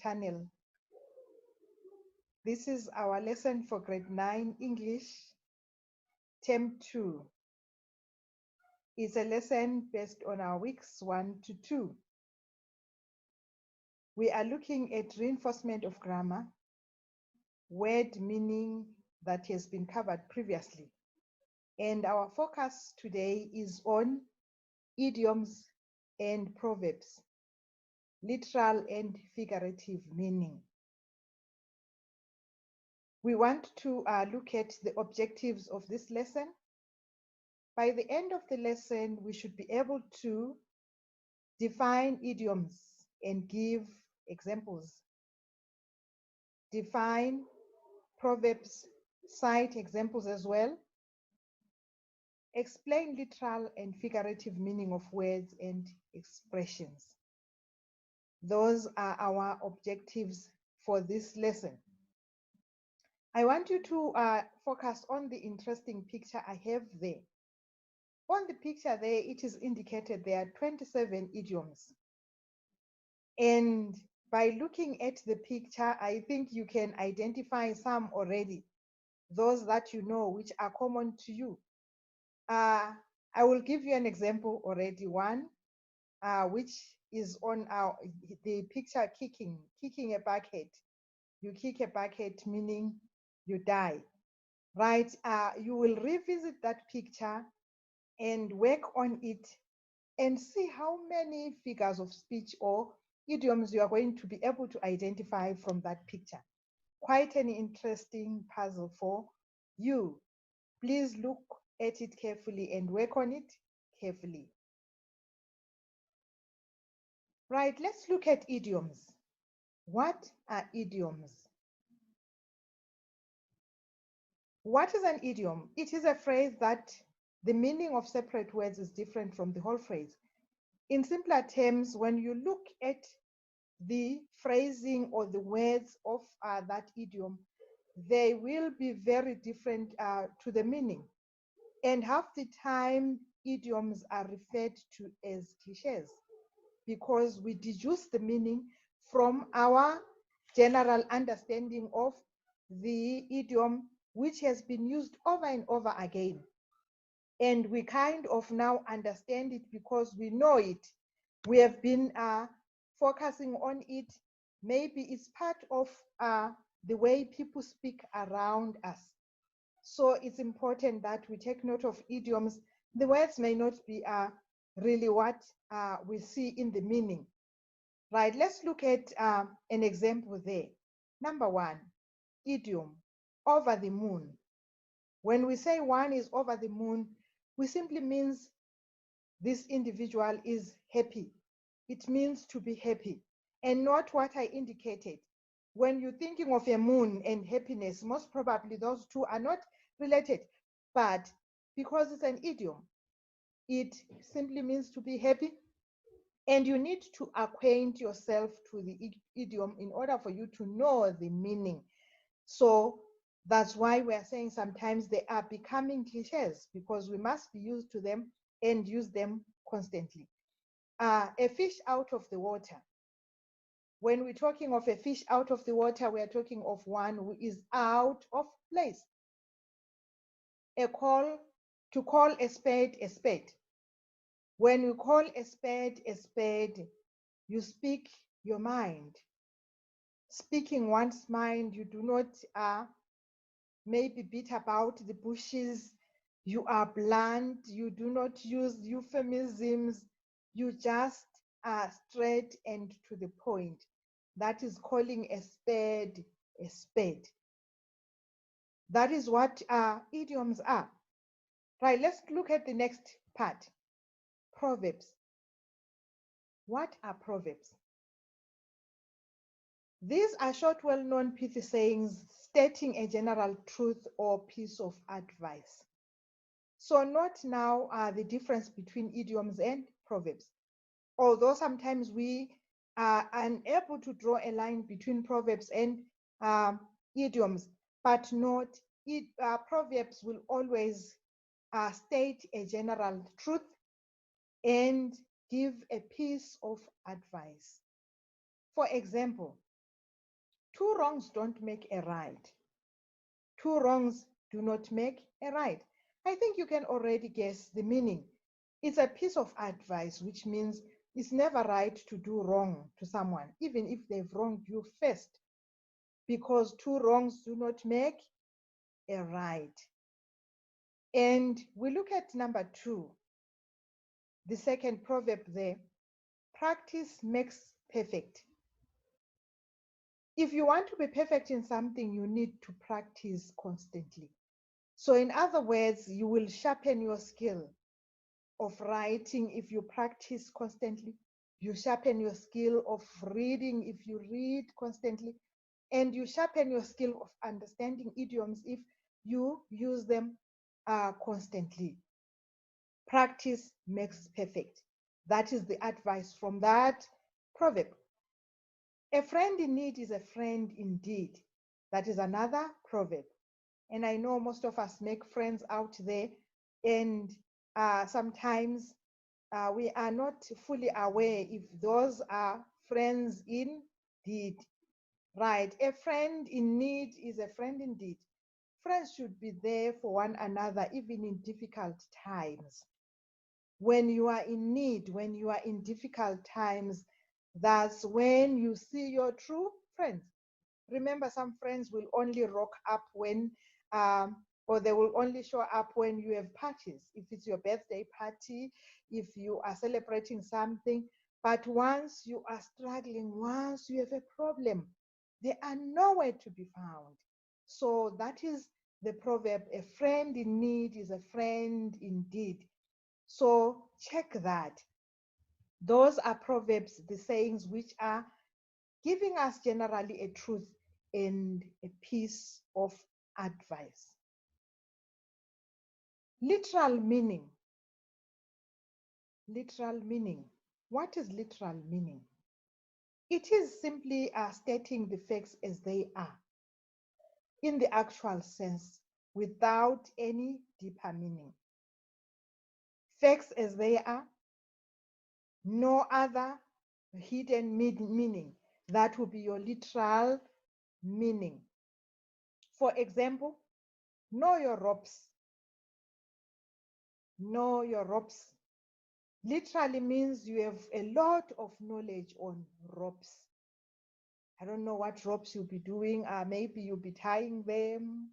channel. This is our lesson for grade 9 English, term 2. It's a lesson based on our weeks 1 to 2. We are looking at reinforcement of grammar, word meaning that has been covered previously. And our focus today is on idioms and proverbs, literal and figurative meaning. We want to look at the objectives of this lesson. By the end of the lesson, we should be able to define idioms and give examples. Define proverbs, cite examples as well. Explain literal and figurative meaning of words and expressions. Those are our objectives for this lesson. I want you to focus on the interesting picture I have there. On the picture there, it is indicated there are 27 idioms. And by looking at the picture, I think you can identify some already, those that you know which are common to you. I will give you an example already, one which is on the picture, kicking a bucket. You kick a bucket, meaning you die, right? You will revisit that picture and work on it and see how many figures of speech or idioms you are going to be able to identify from that picture. Quite an interesting puzzle for you. Please look at it carefully and work on it carefully. Right, let's look at idioms. What are idioms? What is an idiom? It is a phrase that the meaning of separate words is different from the whole phrase. In simpler terms, when you look at the phrasing or the words of that idiom, they will be very different to the meaning. And half the time, idioms are referred to as cliches because we deduce the meaning from our general understanding of the idiom, which has been used over and over again. And we kind of now understand it because we know it. We have been focusing on it. Maybe it's part of the way people speak around us. So it's important that we take note of idioms. The words may not be really what we see in the meaning. Right, let's look at an example there. Number one, idiom, over the moon. When we say one is over the moon, we simply means this individual is happy. It means to be happy and not what I indicated. When you're thinking of a moon and happiness, most probably those two are not related, but because it's an idiom, it simply means to be happy. And you need to acquaint yourself to the idiom in order for you to know the meaning. So that's why we're saying sometimes they are becoming cliches because we must be used to them and use them constantly. A fish out of the water. When we're talking of a fish out of the water, we are talking of one who is out of place. To call a spade a spade. When you call a spade, you speak your mind. Speaking one's mind, you do not maybe beat about the bushes. You are blunt. You do not use euphemisms. You just are straight and to the point. That is calling a spade a spade. That is what idioms are. Right, let's look at the next part. Proverbs. What are proverbs? These are short, well-known pithy sayings stating a general truth or piece of advice. So note now the difference between idioms and proverbs. Although sometimes we are unable to draw a line between proverbs and idioms, but note proverbs will always state a general truth and give a piece of advice. For example, Two wrongs don't make a right. Two wrongs do not make a right. I think you can already guess the meaning. It's a piece of advice, which means it's never right to do wrong to someone, even if they've wronged you first, because two wrongs do not make a right. And we look at number 2, the second proverb there. Practice makes perfect. If you want to be perfect in something, you need to practice constantly. So in other words, you will sharpen your skill of writing if you practice constantly. You sharpen your skill of reading if you read constantly. And you sharpen your skill of understanding idioms if you use them constantly. Practice makes perfect. That is the advice from that proverb. A friend in need is a friend indeed. That is another proverb. And I know most of us make friends out there, and sometimes we are not fully aware if those are friends indeed. Right? A friend in need is a friend indeed. Friends should be there for one another, even in difficult times. When you are in need, when you are in difficult times, that's when you see your true friends. Remember, some friends will only rock up when, or they will only show up when you have parties. If it's your birthday party, if you are celebrating something. But once you are struggling, once you have a problem, they are nowhere to be found. So that is the proverb: a friend in need is a friend indeed. So check that. Those are proverbs, the sayings which are giving us generally a truth and a piece of advice. Literal meaning. Literal meaning. What is literal meaning? It is simply stating the facts as they are, in the actual sense, without any deeper meaning. Facts as they are, no other hidden meaning. That will be your literal meaning. For example, know your ropes. Know your ropes literally means you have a lot of knowledge on ropes. I don't know what ropes you'll be doing. Maybe you'll be tying them,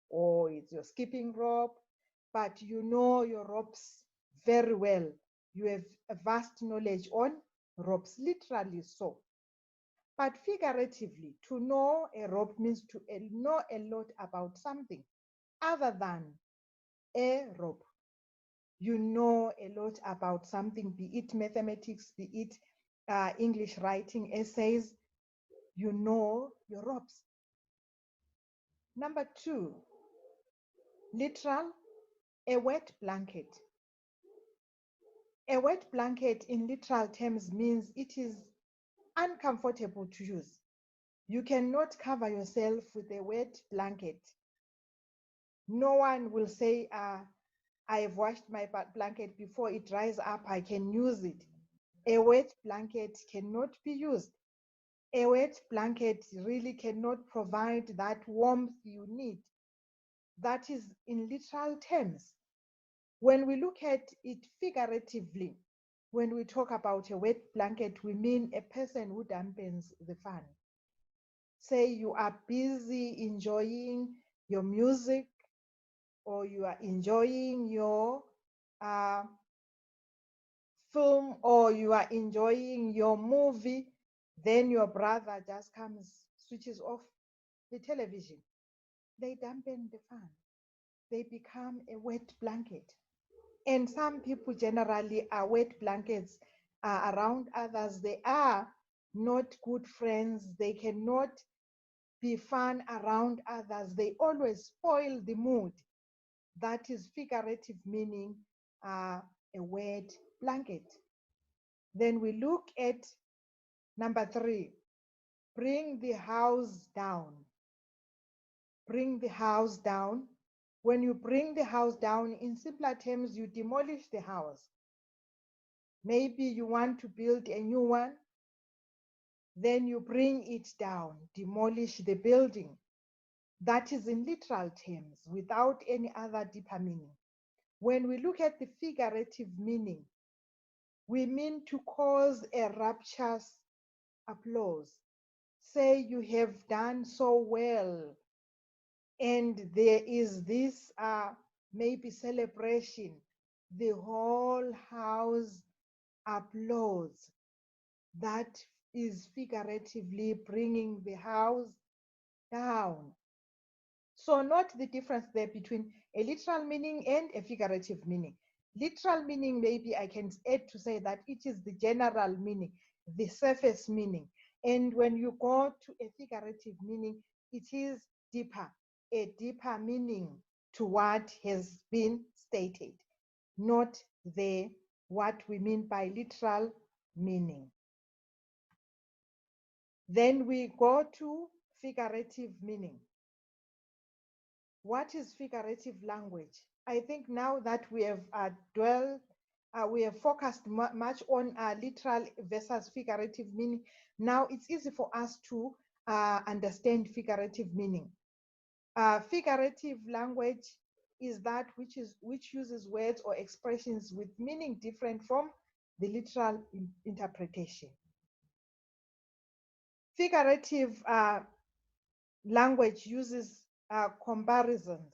or it's your skipping rope, but you know your ropes very well. You have a vast knowledge on ropes, literally so. But figuratively, to know a rope means to know a lot about something other than a rope. You know a lot about something, be it mathematics, be it English writing essays. You know your ropes. Number 2, literal, a wet blanket. A wet blanket in literal terms means it is uncomfortable to use. You cannot cover yourself with a wet blanket. No one will say, I have washed my blanket before it dries up, I can use it. A wet blanket cannot be used. A wet blanket really cannot provide that warmth you need. That is in literal terms. When we look at it figuratively, when we talk about a wet blanket, we mean a person who dampens the fun. Say you are busy enjoying your music, or you are enjoying your film, or you are enjoying your movie, then your brother just comes, switches off the television. They dampen the fun. They become a wet blanket. And some people generally are wet blankets around others. They are not good friends. They cannot be fun around others. They always spoil the mood. That is figurative meaning, a wet blanket. Then we look at number 3, bring the house down. Bring the house down. When you bring the house down, in simpler terms, you demolish the house. Maybe you want to build a new one. then you bring it down, demolish the building. That is in literal terms, without any other deeper meaning. When we look at the figurative meaning, we mean to cause a rapturous applause. Say you have done so well, and there is this maybe celebration. The whole house applauds. That is figuratively bringing the house down. So note the difference there between a literal meaning and a figurative meaning. Literal meaning, maybe I can add to say that it is the general meaning, the surface meaning. And when you go to a figurative meaning, it is deeper, a deeper meaning to what has been stated, not the what we mean by literal meaning. Then we go to figurative meaning. What is figurative language? I think now that we have we have focused much on literal versus figurative meaning. Now it's easy for us to understand figurative meaning. Figurative language is that which uses words or expressions with meaning different from the literal interpretation. Figurative language uses comparisons.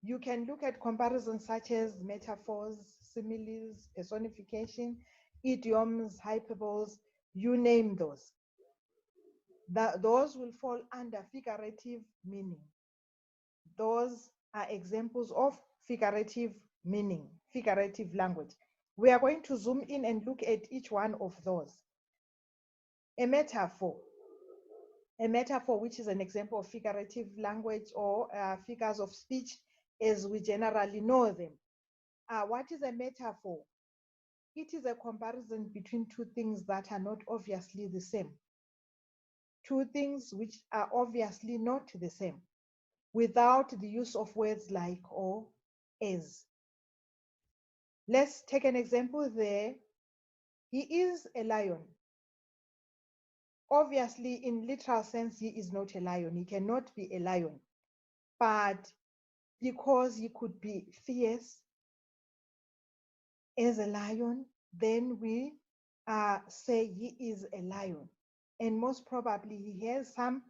You can look at comparisons such as metaphors, similes, personification, idioms, hyperboles, you name those. Those will fall under figurative meaning. Those are examples of figurative meaning, figurative language. We are going to zoom in and look at each one of those. A metaphor, which is an example of figurative language or figures of speech as we generally know them. What is a metaphor? It is a comparison between two things that are not obviously the same. Two things which are obviously not the same, without the use of words like or as. Let's take an example there. He is a lion. Obviously, in literal sense, he is not a lion. He cannot be a lion. But because he could be fierce as a lion, then we say he is a lion. And most probably he has some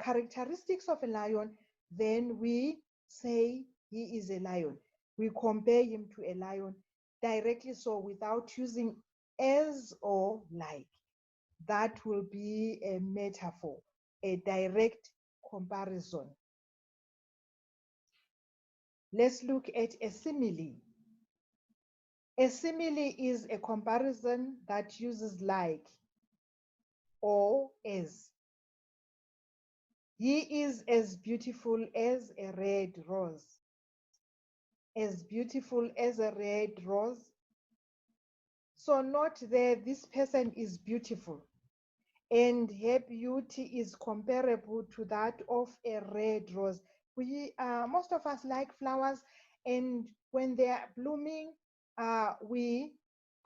characteristics of a lion, then we say he is a lion. We compare him to a lion directly, so without using as or like. That will be a metaphor, a direct comparison. Let's look at a simile. A simile is a comparison that uses like or as. He is as beautiful as a red rose. As beautiful as a red rose. So note there, this person is beautiful, and her beauty is comparable to that of a red rose. Most of us like flowers, and when they are blooming, we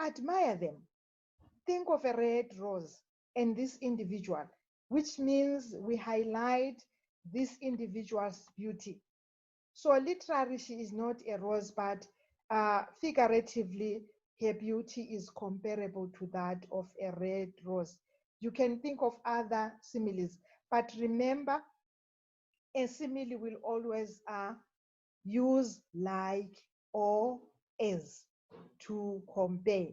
admire them. Think of a red rose and this individual, which means we highlight this individual's beauty. So literally, she is not a rose, but figuratively, her beauty is comparable to that of a red rose. You can think of other similes, but remember, a simile will always use like or as to compare,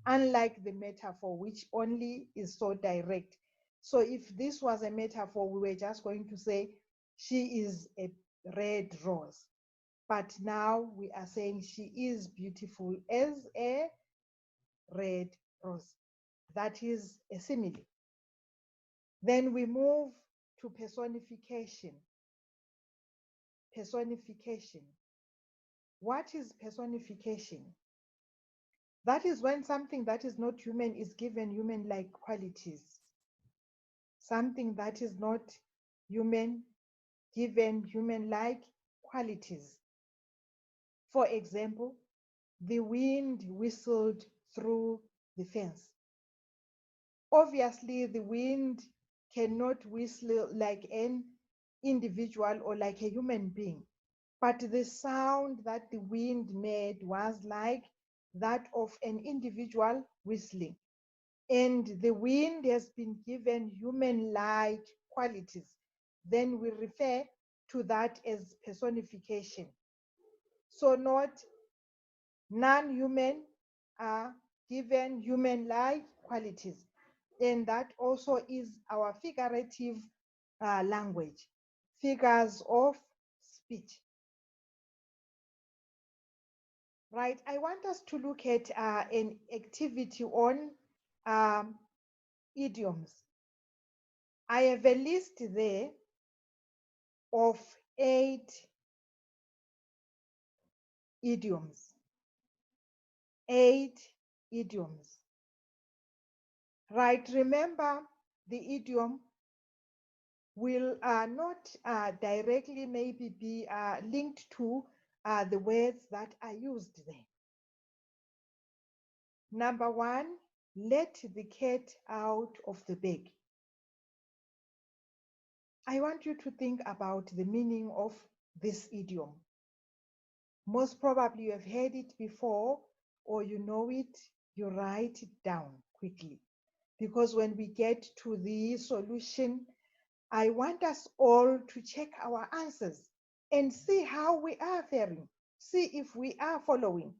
unlike the metaphor, which only is so direct. So if this was a metaphor, we were just going to say she is a red rose. But now we are saying she is beautiful as a red rose. That is a simile. Then we move to personification. Personification. What is personification? That is when something that is not human is given human-like qualities. Something that is not human, given human-like qualities. For example, the wind whistled through the fence. Obviously, the wind cannot whistle like an individual or like a human being, but the sound that the wind made was like that of an individual whistling. And the wind has been given human-like qualities. Then we refer to that as personification. So not non-human are given human-like qualities. And that also is our figurative language, figures of speech. Right, I want us to look at an activity on um, idioms. I have a list there of 8 idioms. 8 idioms. Right, remember the idiom will not directly maybe be linked to the words that are used there. Number 1, let the cat out of the bag. I want you to think about the meaning of this idiom. Most probably you have heard it before or you know it, you write it down quickly. Because when we get to the solution, I want us all to check our answers and see how we are faring, see if we are following.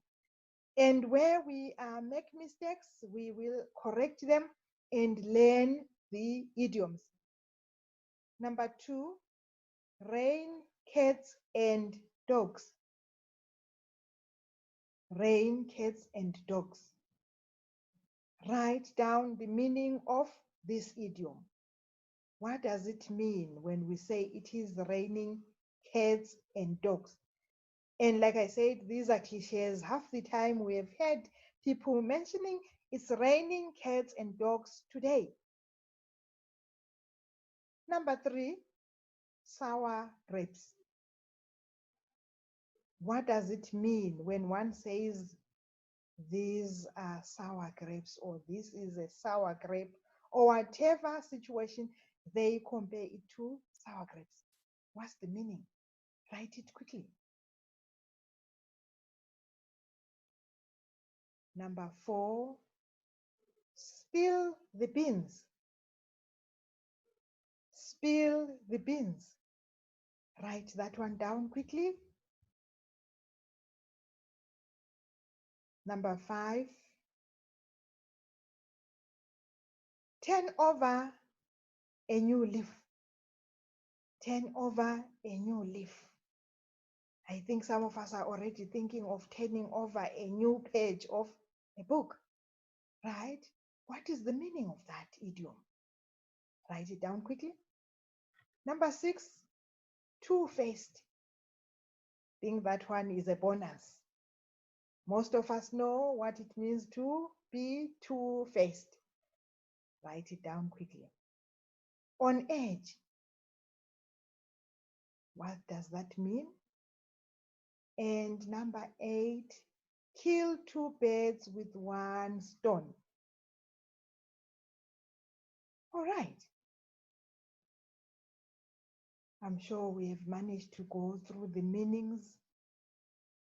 And where we make mistakes, we will correct them and learn the idioms. Number 2, rain, cats, and dogs. Rain, cats, and dogs. Write down the meaning of this idiom. What does it mean when we say it is raining cats and dogs? And like I said, these are cliches. Half the time we have heard people mentioning it's raining cats and dogs today. Number 3, sour grapes. What does it mean when one says these are sour grapes or this is a sour grape or whatever situation they compare it to sour grapes? What's the meaning? Write it quickly. Number 4, spill the beans. Spill the beans. Write that one down quickly. Number 5, turn over a new leaf. Turn over a new leaf. I think some of us are already thinking of turning over a new page of a book, right? What is the meaning of that idiom? Write it down quickly. Number 6, two-faced. I think that one is a bonus. Most of us know what it means to be two-faced. Write it down quickly. On edge. What does that mean? And number 8, kill 2 birds with 1 stone. All right. I'm sure we have managed to go through the meanings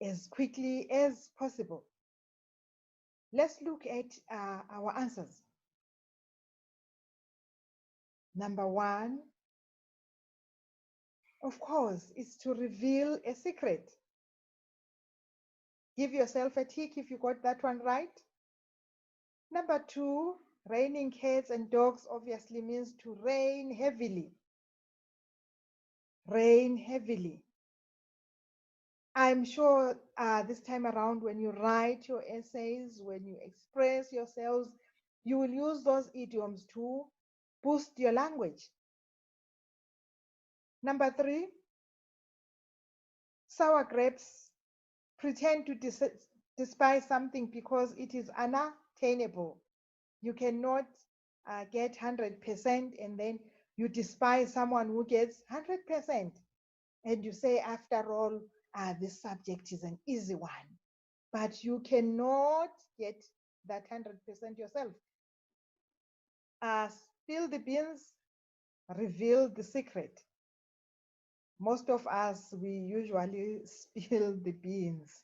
as quickly as possible. Let's look at our answers. Number 1, of course, is to reveal a secret. Give yourself a tick if you got that one right. Number 2, raining cats and dogs obviously means to rain heavily. Rain heavily. I'm sure this time around when you write your essays, when you express yourselves, you will use those idioms to boost your language. Number 3, sour grapes pretend to despise something because it is unattainable. You cannot get 100% and then you despise someone who gets 100%. And you say, after all, this subject is an easy one. But you cannot get that 100% yourself. Spill the beans, reveal the secret. Most of us, we usually spill the beans.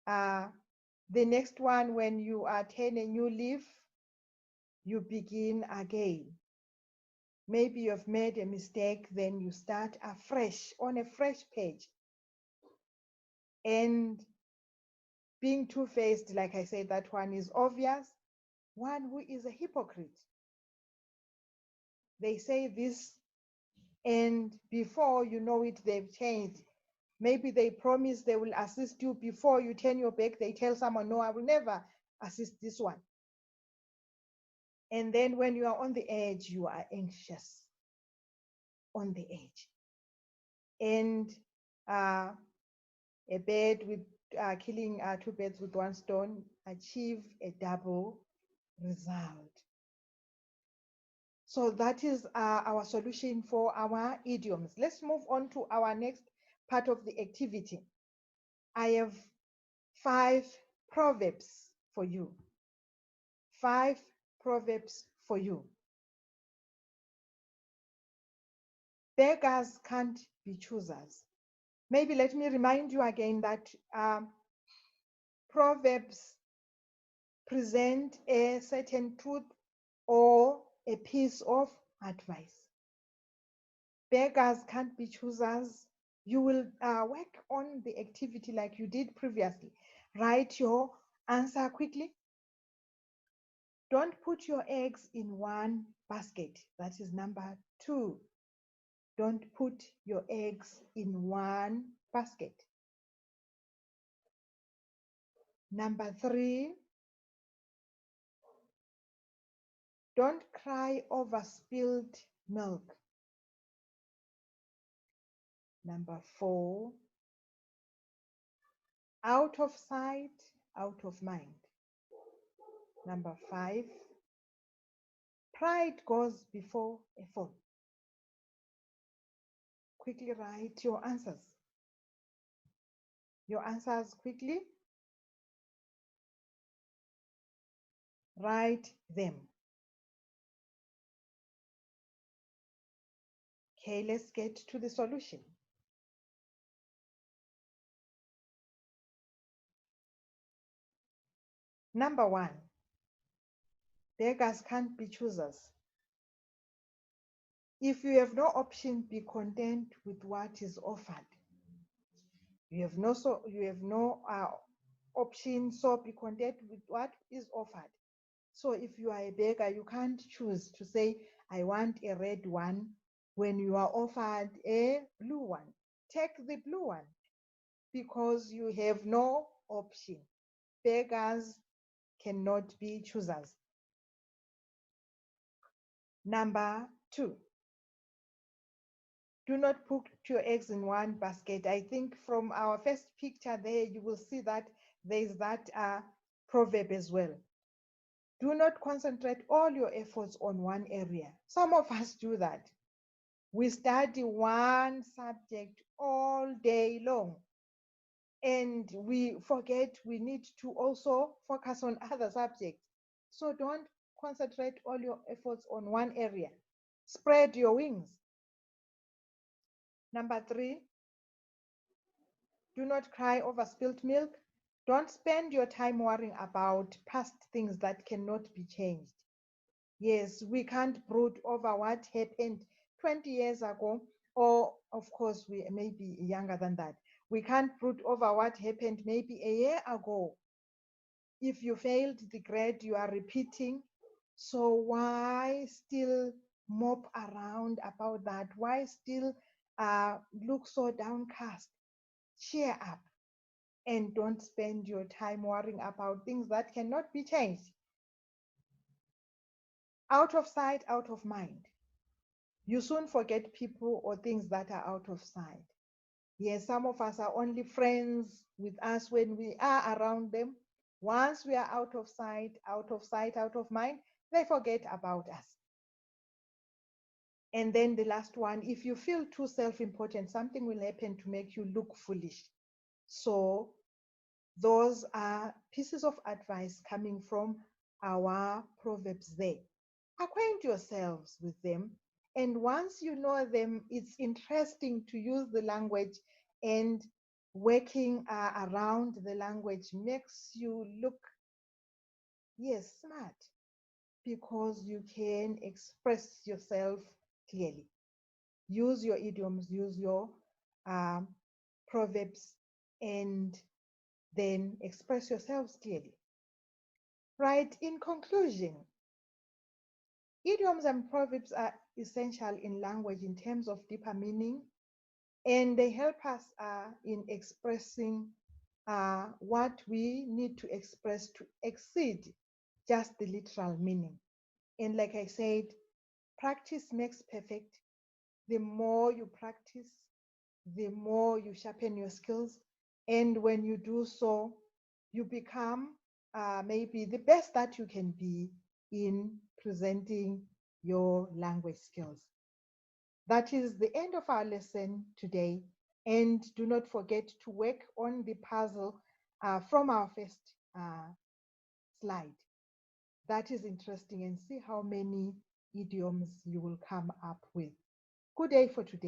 The next one, when you turn a new leaf, you begin again. Maybe you've made a mistake, then you start afresh on a fresh page. And being two-faced, like I said, that one is obvious. One who is a hypocrite. They say this, and before you know it, they've changed. Maybe they promise they will assist you. Before you turn your back, they tell someone, no, I will never assist this one. And then when you are on the edge, you are anxious on the edge. And a bird with killing two birds with one stone, achieve a double result. So that is our solution for our idioms. Let's move on to our next part of the activity. I have 5 proverbs for you. 5 proverbs for you. Beggars can't be choosers. Maybe let me remind you again that proverbs present a certain truth or a piece of advice. Beggars can't be choosers. You will work on the activity like you did previously. Write your answer quickly. Don't put your eggs in one basket. That is number 2. Don't put your eggs in one basket. Number 3, don't cry over spilled milk. Number 4, out of sight, out of mind. Number 5, pride goes before a fall. Quickly write your answers. Your answers quickly. Write them. Okay, let's get to the solution. Number 1, beggars can't be choosers. If you have no option, be content with what is offered. You have no option, so be content with what is offered. So if you are a beggar, you can't choose to say, I want a red one when you are offered a blue one. Take the blue one because you have no option. Beggars cannot be choosers. Number 2, do not put your eggs in one basket. I think from our first picture there, you will see that there is that proverb as well. Do not concentrate all your efforts on one area. Some of us do that. We study one subject all day long, and we forget we need to also focus on other subjects. So don't concentrate all your efforts on one area. Spread your wings. Number 3, do not cry over spilled milk. Don't spend your time worrying about past things that cannot be changed. Yes, we can't brood over what happened 20 years ago, or of course, we may be younger than that. We can't brood over what happened maybe a year ago. If you failed the grade, you are repeating. So why still mop around about that? Why still look so downcast? Cheer up and don't spend your time worrying about things that cannot be changed. Out of sight, out of mind. You soon forget people or things that are out of sight. Yes, some of us are only friends with us when we are around them. Once we are out of sight, out of sight, out of mind, they forget about us. And then the last one, if you feel too self-important, something will happen to make you look foolish. So those are pieces of advice coming from our proverbs there. acquaint yourselves with them. And once you know them, it's interesting to use the language, and working around the language makes you look, yes, smart, because you can express yourself clearly. Use your idioms, use your um, proverbs, and then express yourselves clearly. Right, in conclusion, idioms and proverbs are essential in language in terms of deeper meaning, and they help us in expressing what we need to express to exceed just the literal meaning. And like I said, practice makes perfect. The more you practice, the more you sharpen your skills. And when you do so, you become maybe the best that you can be in presenting your language skills. That is the end of our lesson today. And do not forget to work on the puzzle from our first slide. That is interesting, and see how many idioms you will come up with. Good day for today.